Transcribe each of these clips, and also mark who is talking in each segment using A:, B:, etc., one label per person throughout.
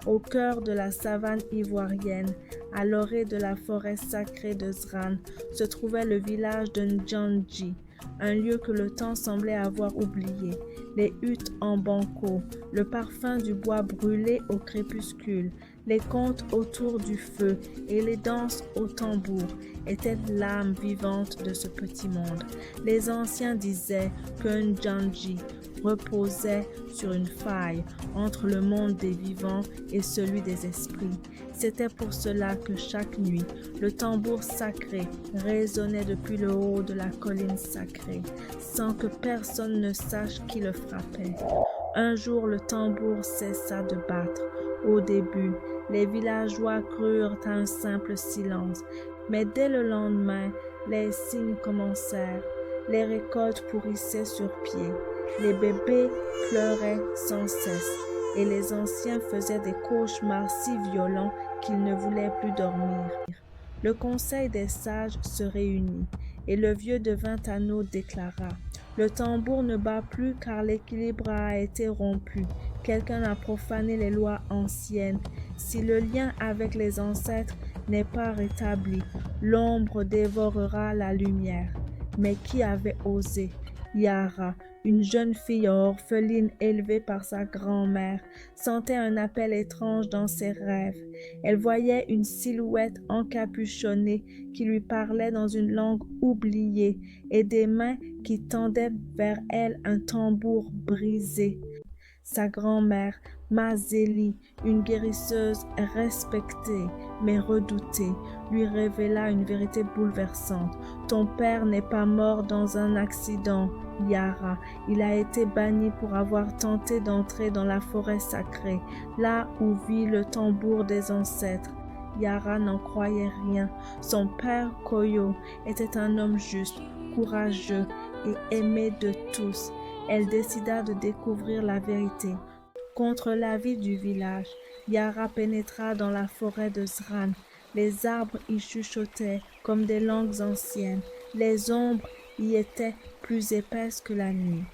A: Au cœur de la savane ivoirienne, à l'orée de la forêt sacrée de Zran, se trouvait le village de Ndjandji, un lieu que le temps semblait avoir oublié. Les huttes en banco, le parfum du bois brûlé au crépuscule, les contes autour du feu et les danses au tambour étaient l'âme vivante de ce petit monde. Les anciens disaient que Ndjandji reposait sur une faille entre le monde des vivants et celui des esprits. C'était pour cela que chaque nuit, le tambour sacré résonnait depuis le haut de la colline sacrée, sans que personne ne sache qui le frappait. Un jour, le tambour cessa de battre. Au début, les villageois crurent à un simple silence, mais dès le lendemain, les signes commencèrent. Les récoltes pourrissaient sur pied, les bébés pleuraient sans cesse, et les anciens faisaient des cauchemars si violents qu'ils ne voulaient plus dormir. Le conseil des sages se réunit, et le vieux devint Tano déclara: le tambour ne bat plus car l'équilibre a été rompu. Quelqu'un a profané les lois anciennes. Si le lien avec les ancêtres n'est pas rétabli, l'ombre dévorera la lumière. Mais qui avait osé? Yara, une jeune fille orpheline élevée par sa grand-mère, sentait un appel étrange dans ses rêves. Elle voyait une silhouette encapuchonnée qui lui parlait dans une langue oubliée et des mains qui tendaient vers elle un tambour brisé. Sa grand-mère, Mazélie, une guérisseuse respectée mais redoutée, lui révéla une vérité bouleversante. Ton père n'est pas mort dans un accident, Yara. Il a été banni pour avoir tenté d'entrer dans la forêt sacrée, là où vit le tambour des ancêtres. Yara n'en croyait rien. Son père, Koyo, était un homme juste, courageux et aimé de tous. Elle décida de découvrir la vérité. Contre l'avis du village, Yara pénétra dans la forêt de Zran. Les arbres y chuchotaient comme des langues anciennes. Les ombres y étaient plus épaisses que la nuit.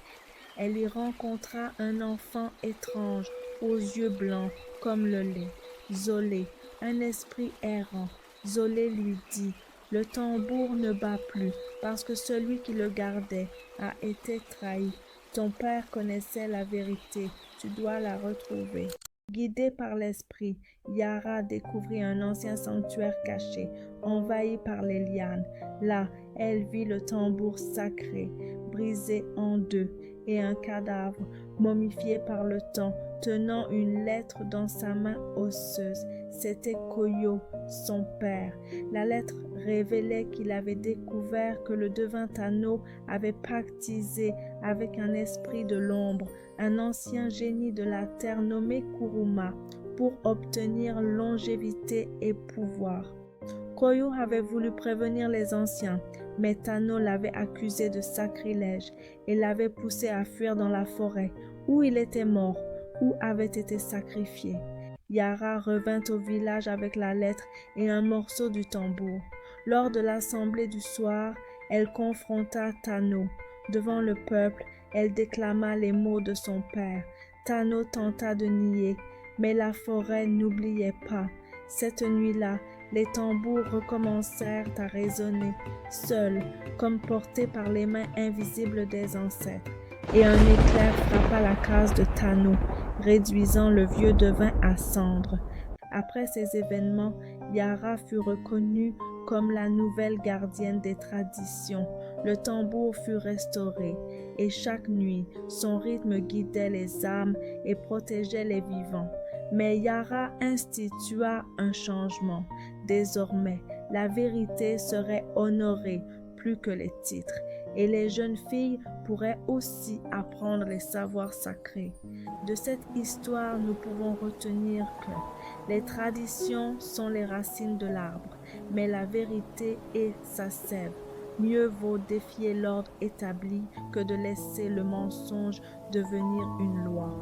A: Elle y rencontra un enfant étrange, aux yeux blancs comme le lait. Zolé, un esprit errant. Zolé lui dit: le tambour ne bat plus parce que celui qui le gardait a été trahi. Ton père connaissait la vérité, tu dois la retrouver. Guidée par l'esprit, Yara découvrit un ancien sanctuaire caché, envahi par les lianes. Là, elle vit le tambour sacré, brisé en deux, et un cadavre, momifié par le temps, tenant une lettre dans sa main osseuse. C'était Koyo, son père. La lettre révélait qu'il avait découvert que le devin Tano avait pactisé avec un esprit de l'ombre, un ancien génie de la terre nommé Kuruma, pour obtenir longévité et pouvoir. Koyo avait voulu prévenir les anciens, mais Tano l'avait accusé de sacrilège et l'avait poussé à fuir dans la forêt, où il était mort, ou avait été sacrifié. Yara revint au village avec la lettre et un morceau du tambour. Lors de l'assemblée du soir, elle confronta Tano. Devant le peuple, elle déclama les mots de son père. Tano tenta de nier, mais la forêt n'oubliait pas. Cette nuit-là, les tambours recommencèrent à résonner, seuls, comme portés par les mains invisibles des ancêtres. Et un éclair frappa la case de Tano, réduisant le vieux devin à cendres. Après ces événements, Yara fut reconnue comme la nouvelle gardienne des traditions. Le tambour fut restauré, et chaque nuit, son rythme guidait les âmes et protégeait les vivants. Mais Yara institua un changement. Désormais, la vérité serait honorée plus que les titres, et les jeunes filles pourraient aussi apprendre les savoirs sacrés. De cette histoire, nous pouvons retenir que les traditions sont les racines de l'arbre, mais la vérité est sa sève. Mieux vaut défier l'ordre établi que de laisser le mensonge devenir une loi.